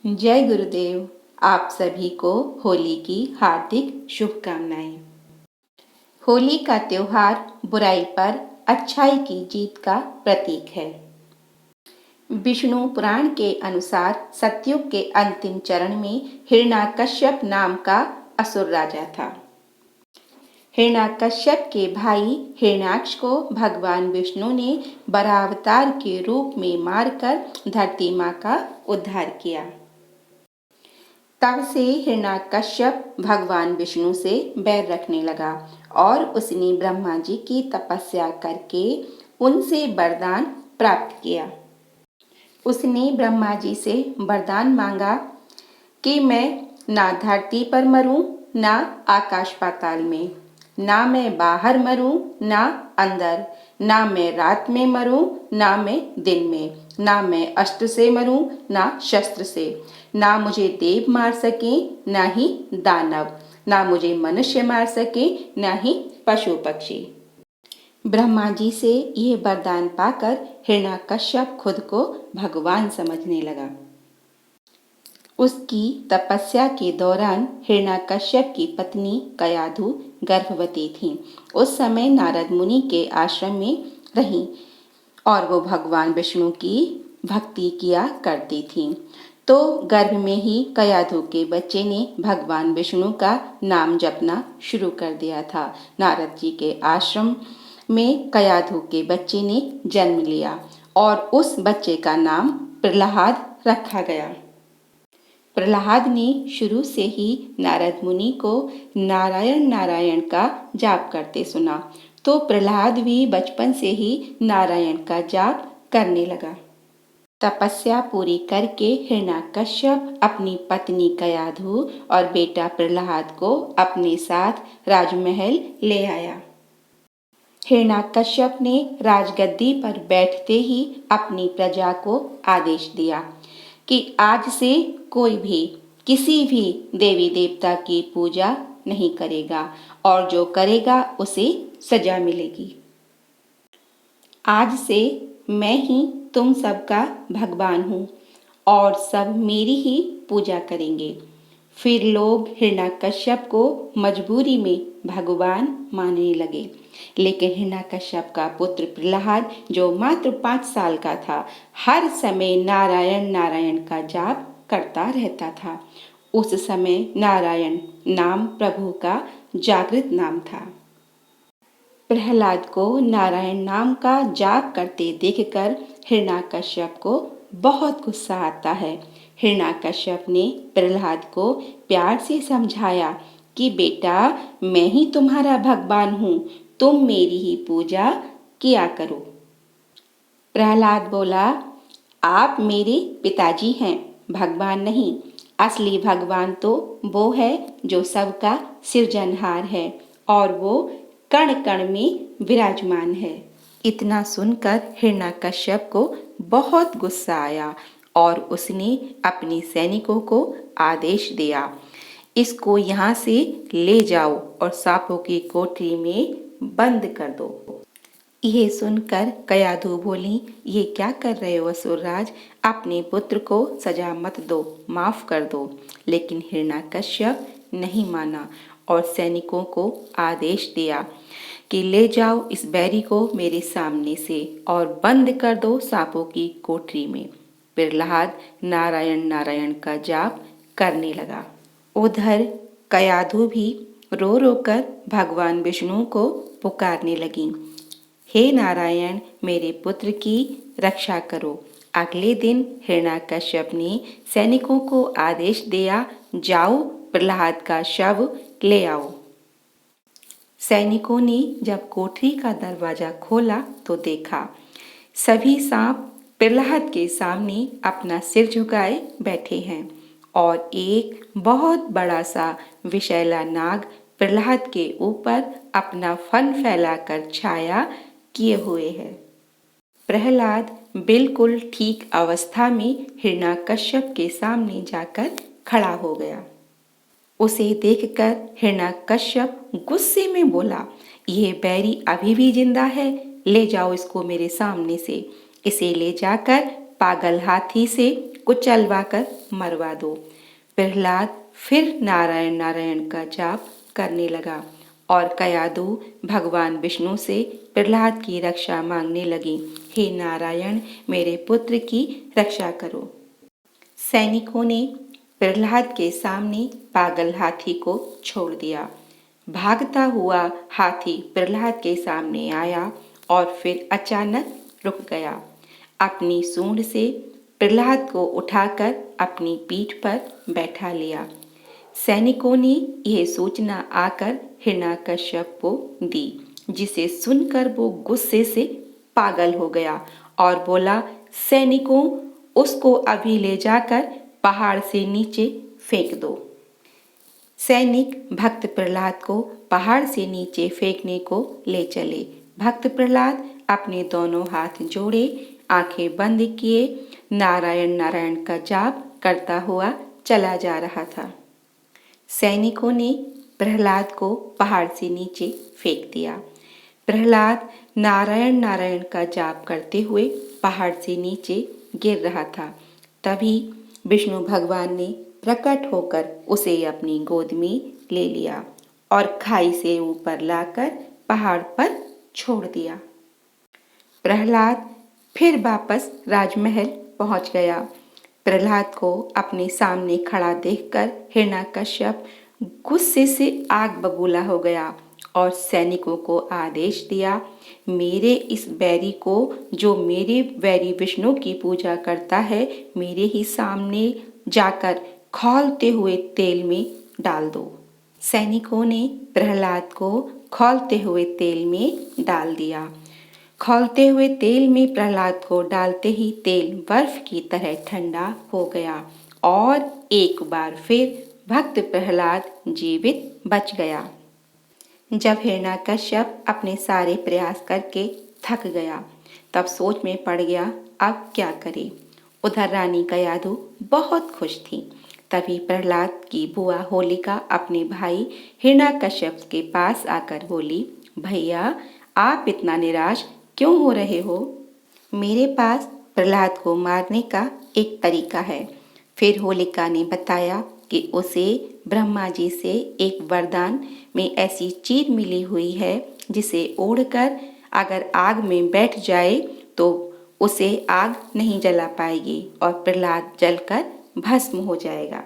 जय गुरुदेव। आप सभी को होली की हार्दिक शुभकामनाएं। होली का त्योहार बुराई पर अच्छाई की जीत का प्रतीक है। विष्णु पुराण के अनुसार सतयुग के अंतिम चरण में हिरण्याकश्यप नाम का असुर राजा था। हिरण्याकश्यप के भाई हिरण्याक्ष को भगवान विष्णु ने वरावतार के रूप में मारकर धरती माँ का उद्धार किया। तब से हिरण्याकश्यप भगवान विष्णु से बैर रखने लगा और उसने ब्रह्मा जी की तपस्या करके उनसे वरदान प्राप्त किया। उसने ब्रह्मा जी से वरदान मांगा कि मैं ना धरती पर मरूं, ना आकाश पाताल में, ना मैं बाहर मरूं, ना अंदर, ना मैं रात में मरूं, ना मैं दिन में, ना मैं अस्त्र से मरूं, ना शस्त्र से, ना मुझे देव मार सके, ना ही दानव, ना मुझे मनुष्य मार सके, ना ही पशु पक्षी। ब्रह्मा जी से यह वरदान पाकर हिरण्याकश्यप खुद को भगवान समझने लगा। उसकी तपस्या के दौरान हिरण्याकश्यप की पत्नी कयाधु गर्भवती थी। उस समय नारद मुनि के आश्रम में रही और वो भगवान विष्णु की भक्ति किया करती थी। तो गर्भ में ही कयाधु के बच्चे ने भगवान विष्णु का नाम जपना शुरू कर दिया था। नारद जी के आश्रम में कयाधु के बच्चे ने जन्म लिया और उस बच्चे का नाम प्रहलाद रखा गया। प्रहलाद ने शुरू से ही नारद मुनि को नारायण नारायण का जाप करते सुना, तो प्रहलाद भी बचपन से ही नारायण का जाप करने लगा। तपस्या पूरी करके हिरण्याकश्यप अपनी पत्नी कयाधु और बेटा प्रहलाद को अपने साथ राजमहल ले आया। हिरण्याकश्यप ने राजगद्दी पर बैठते ही अपनी प्रजा को आदेश दिया कि आज से कोई भी किसी भी देवी देवता की पूजा नहीं करेगा और जो करेगा उसे सजा मिलेगी। आज से मैं ही तुम सबका भगवान हूँ और सब मेरी ही पूजा करेंगे। फिर लोग हिरण्याकश्यप को मजबूरी में भगवान मानने लगे। लेकिन हिरण्याकश्यप का पुत्र प्रहलाद, जो मात्र 5 साल का था, हर समय नारायण नारायण का जाप करता रहता था। उस समय नारायण नाम प्रभु का जागृत नाम था। प्रहलाद को नारायण नाम का जाप करते देखकर हिरण्याकश्यप को बहुत गुस्सा आता है। हिरण्याकश्यप ने प्रहलाद को प्यार से समझाया कि बेटा, मैं ही तुम्हारा भगवान हूँ, तुम मेरी ही पूजा किया करो। प्रहलाद बोला, आप मेरे पिताजी हैं, भगवान नहीं। असली भगवान तो वो है जो सबका सृजनहार है और वो कण कण में विराजमान है। इतना सुनकर हिरण्याकश्यप को बहुत गुस्सा आया और उसने अपने सैनिकों को आदेश दिया, इसको यहाँ से ले जाओ और सांपों की कोठरी में बंद कर दो। यह सुनकर कयाधु बोली, ये क्या कर रहे हो असुरराज, अपने पुत्र को सजा मत दो, माफ कर दो। लेकिन हिरण्याकश्यप नहीं माना और सैनिकों को आदेश दिया कि ले जाओ इस बैरी को मेरे सामने से और बंद कर दो सांपों की कोठरी में। प्रहलाद नारायण नारायण का जाप करने लगा। उधर कयाधु भी रो रो कर भगवान विष्णु को पुकारने लगी, हे नारायण, मेरे पुत्र की रक्षा करो। अगले दिन हिरण्याकश्यप ने सैनिकों को आदेश दिया, जाओ प्रहलाद का शव ले आओ। सैनिकों ने जब कोठरी का दरवाजा खोला तो देखा सभी सांप प्रहलाद के सामने अपना सिर झुकाए बैठे हैं और एक बहुत बड़ा सा विषैला नाग प्रहलाद के ऊपर अपना फन फैलाकर छाया किए हुए है। प्रहलाद बिल्कुल ठीक अवस्था में हिरण्याकश्यप के सामने जाकर खड़ा हो गया। उसे देखकर हिरण्याकश्यप गुस्से में बोला, यह बैरी अभी भी जिंदा है, ले जाओ इसको मेरे सामने से। इसे ले जाकर पागल हाथी से कुचलवाकर मरवा दो। प्रहलाद फिर नारायण नारायण का जाप करने लगा और कयाधु भगवान विष्णु से प्रहलाद की रक्षा मांगने लगी। हे नारायण, मेरे पुत्र की रक्षा करो। सैनिकों ने प्रहलाद के सामने पागल हाथी को छोड़ दिया। भागता हुआ हाथी प्रहलाद के सामने आया और फिर अचानक रुक गया। अपनी सूंड से प्रहलाद को उठाकर अपनी पीठ पर बैठा लिया। सैनिकों ने यह सूचना आकर हिरण्यकश्यप को दी, जिसे सुनकर वो गुस्से से पागल हो गया और बोला, सैनिकों, उसको अभी ले जाकर पहाड़ से नीचे फेंक दो। सैनिक भक्त प्रहलाद को पहाड़ से नीचे फेंकने को ले चले। भक्त प्रहलाद अपने दोनों हाथ जोड़े, आंखें बंद किए, नारायण नारायण का जाप करता हुआ चला जा रहा था। सैनिकों ने प्रहलाद को पहाड़ से नीचे फेंक दिया। प्रहलाद नारायण नारायण का जाप करते हुए पहाड़ से नीचे गिर रहा था। तभी विष्णु भगवान ने प्रकट होकर उसे अपनी गोद में ले लिया और खाई से ऊपर लाकर पहाड़ पर छोड़ दिया। प्रहलाद फिर वापस राजमहल पहुंच गया। प्रहलाद को अपने सामने खड़ा देखकर हिरण्यकश्यप गुस्से से आग बबूला हो गया और सैनिकों को आदेश दिया, मेरे इस बैरी को, जो मेरे वैरी विष्णु की पूजा करता है, मेरे ही सामने जाकर खौलते हुए तेल में डाल दो। सैनिकों ने प्रहलाद को खौलते हुए तेल में डाल दिया। खौलते हुए तेल में प्रहलाद को डालते ही तेल बर्फ की तरह ठंडा हो गया और एक बार फिर भक्त प्रहलाद जीवित बच गया। जब हिरण्यकश्यप अपने सारे प्रयास करके थक गया, तब सोच में पड़ गया, अब क्या करे। उधर रानी कयाधु बहुत खुश थी। तभी प्रहलाद की बुआ होलिका अपने भाई हिरण्यकश्यप के पास आकर बोली, भैया, आप इतना निराश क्यों हो रहे हो? मेरे पास प्रहलाद को मारने का एक तरीका है। फिर होलिका ने बताया कि उसे ब्रह्मा जी से एक वरदान में ऐसी चीज मिली हुई है, जिसे ओढ़कर अगर आग में बैठ जाए तो उसे आग नहीं जला पाएगी और प्रहलाद जलकर भस्म हो जाएगा।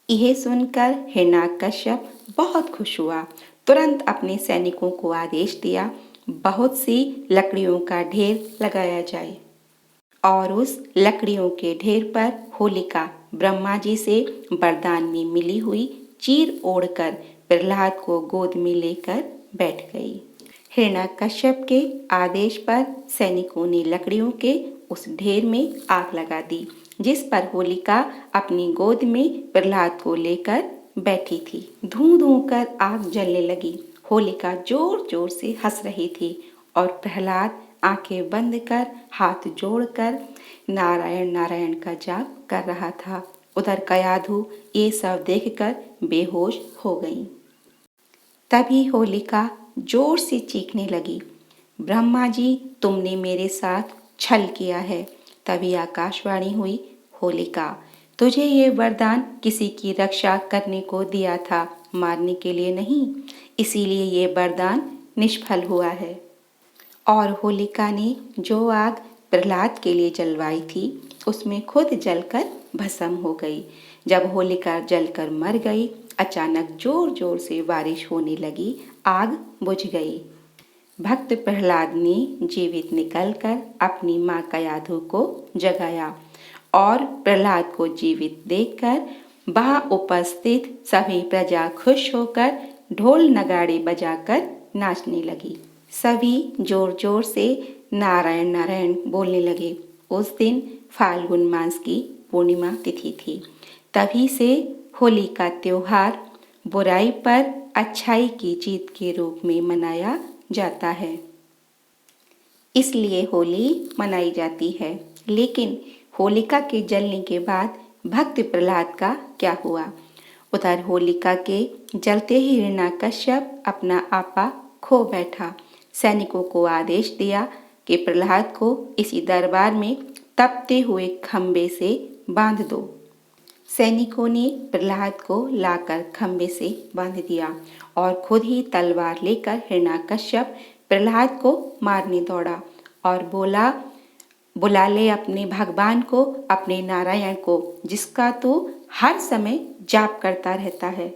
यह सुनकर हिरण्यकश्यप बहुत खुश हुआ। तुरंत अपने सैनिकों को आदेश दिया, बहुत सी लकड़ियों का ढेर लगाया जाए और उस लकड़ियों के ढेर पर होलिका ब्रह्मा जी से वरदान में मिली हुई चीर ओढ़कर प्रहलाद को गोद में लेकर बैठ गई। हिरण्यकश्यप के आदेश पर सैनिकों ने लकड़ियों के उस ढेर में आग लगा दी, जिस पर होलिका अपनी गोद में प्रहलाद को लेकर बैठी थी। धूं धूं कर आग जलने लगी। होलिका जोर जोर से हंस रही थी और प्रहलाद आंखें बंद कर हाथ जोड़कर नारायण नारायण का जाप कर रहा था। उधर कयाधु ये सब देखकर बेहोश हो गई। तभी होलिका जोर से चीखने लगी, ब्रह्मा जी, तुमने मेरे साथ छल किया है। तभी आकाशवाणी हुई, होलिका, तुझे ये वरदान किसी की रक्षा करने को दिया था, मारने के लिए नहीं। इसीलिए ये वरदान निष्फल हुआ है। और होलिका ने जो आग प्रहलाद के लिए जलवाई थी, उसमें खुद जलकर भस्म हो गई। जब होलिका जलकर मर गई, अचानक जोर जोर से बारिश होने लगी, आग बुझ गई। भक्त प्रहलाद ने जीवित निकलकर अपनी माँ कयाधु को जगाया और प्रहलाद को जीवित देखकर वहाँ उपस्थित सभी प्रजा खुश होकर ढोल नगाड़े बजाकर नाचने लगी। सभी जोर जोर से नारायण नारायण बोलने लगे। उस दिन फाल्गुन मास की पूर्णिमा तिथि थी। तभी से होली का त्योहार बुराई पर अच्छाई की जीत के रूप में मनाया जाता है। इसलिए होली मनाई जाती है। लेकिन होलिका के जलने के बाद भक्त प्रहलाद का क्या हुआ? उधर होलिका के जलते ही हिरण्यकश्यप अपना आपा खो बैठा। सैनिकों को आदेश दिया कि प्रहलाद को इसी दरबार में तपते हुए खंबे से बांध दो। सैनिकों ने प्रहलाद को लाकर खंबे से बांध दिया और खुद ही तलवार लेकर हिरण्यकश्यप प्रहलाद को मारने दौड़ा और बोला, बुला ले अपने भगवान को, अपने नारायण को, जिसका तू हर समय जाप करता रहता है।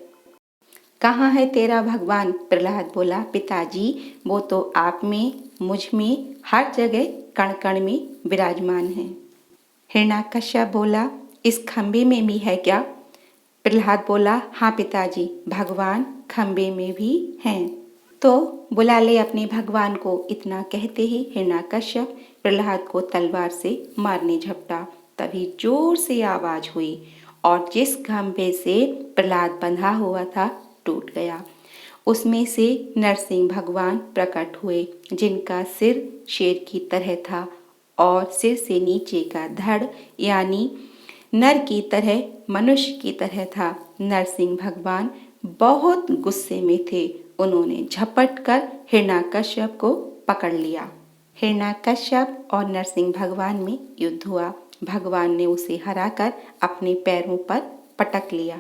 कहाँ है तेरा भगवान? प्रहलाद बोला, पिताजी वो तो आप में, मुझ में, हर जगह कण कण में विराजमान है। हिरण्यकश्यप बोला, इस खंबे में भी है क्या? प्रहलाद बोला, हाँ पिताजी, भगवान खंबे में भी हैं। तो बुला ले अपने भगवान को। इतना कहते ही हिरण्यकश्यप प्रहलाद को तलवार से मारने झपटा। तभी जोर से आवाज हुई और जिस खंभे से प्रहलाद बंधा हुआ था टूट गया। उसमें से नरसिंह भगवान प्रकट हुए, जिनका सिर शेर की तरह था और सिर से नीचे का धड़ यानी नर की तरह, मनुष्य की तरह था। नरसिंह भगवान बहुत गुस्से में थे। उन्होंने झपट कर हिरण्यकश्यप को पकड़ लिया। हिरण्यकश्यप और नरसिंह भगवान में युद्ध हुआ। भगवान ने उसे हराकर अपने पैरों पर पटक लिया।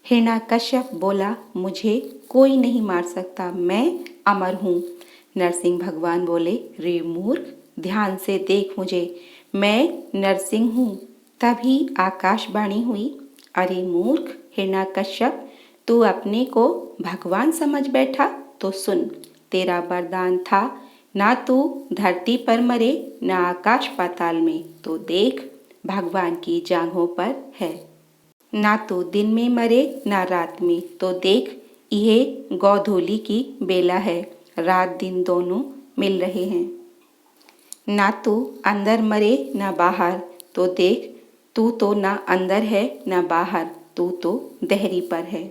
हिरण्यकश्यप बोला, मुझे कोई नहीं मार सकता, मैं अमर हूँ। नरसिंह भगवान बोले, रे मूर्ख, ध्यान से देख मुझे, मैं नरसिंह हूँ। तभी आकाशवाणी हुई, अरे मूर्ख हिरण्यकश्यप, तू अपने को भगवान समझ बैठा? तो सुन, तेरा वरदान था, ना तू धरती पर मरे ना आकाश पाताल में, तो देख भगवान की जांघों पर है। ना तो दिन में मरे ना रात में, तो देख यह गोधूली की बेला है, रात दिन दोनों मिल रहे हैं। ना तू अंदर मरे ना बाहर, तो देख तू तो ना अंदर है ना बाहर, तू तो देहरी पर है।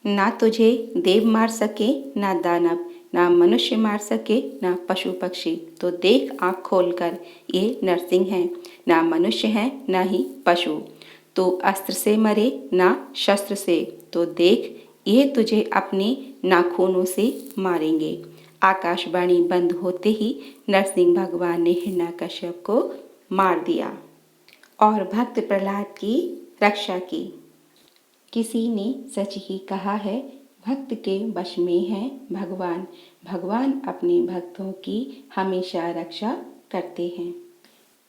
ना तुझे देव मार सके ना दानव, ना मनुष्य मार सके ना पशु पक्षी, तो देख आँख खोलकर, ये नरसिंह हैं, ना मनुष्य हैं ना ही पशु। तो अस्त्र से मरे ना शस्त्र से, तो देख ये तुझे अपने नाखूनों से मारेंगे। आकाशवाणी बंद होते ही नरसिंह भगवान ने हिरण्यकश्यप को मार दिया और भक्त प्रहलाद की रक्षा की। किसी ने सच ही कहा है, भक्त के वश में है भगवान। भगवान अपने भक्तों की हमेशा रक्षा करते हैं।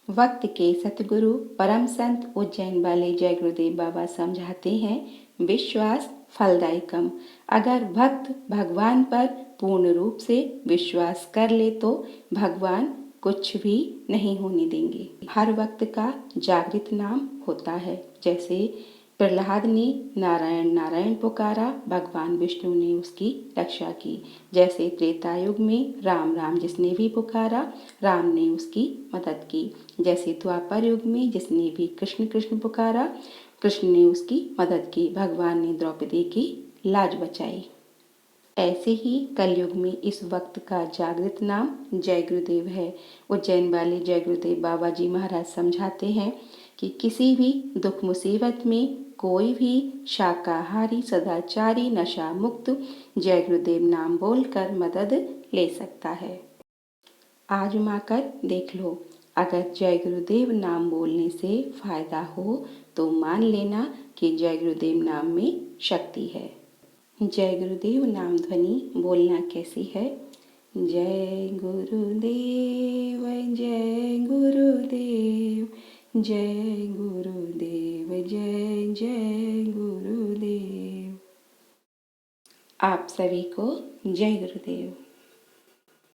वक्त के सतगुरु परम संत उज्जैन वाले जय गुरुदेव बाबा समझाते हैं, विश्वास फलदायकम। अगर भक्त भगवान पर पूर्ण रूप से विश्वास कर ले तो भगवान कुछ भी नहीं होने देंगे। हर वक्त का जागृत नाम होता है। जैसे प्रहलाद ने नारायण नारायण पुकारा, भगवान विष्णु ने उसकी रक्षा की। जैसे त्रेता युग में राम राम जिसने भी पुकारा, राम ने उसकी मदद की। जैसे द्वापर युग में जिसने भी कृष्ण कृष्ण पुकारा, कृष्ण ने उसकी मदद की। भगवान ने द्रौपदी की लाज बचाई। ऐसे ही कलयुग में इस वक्त का जागृत नाम जय गुरुदेव है। उज्जैन वाले जय गुरुदेव बाबा जी महाराज समझाते हैं कि किसी भी दुख मुसीबत में कोई भी शाकाहारी सदाचारी नशा मुक्त जय गुरुदेव नाम बोलकर मदद ले सकता है। आजमा कर देख लो, अगर जय गुरुदेव नाम बोलने से फायदा हो तो मान लेना कि जय गुरुदेव नाम में शक्ति है। जय गुरुदेव नाम ध्वनि बोलना कैसी है? जय गुरुदेव जय गुरुदेव जय गुरुदेव जय जय गुरुदेव। आप सभी को जय गुरुदेव।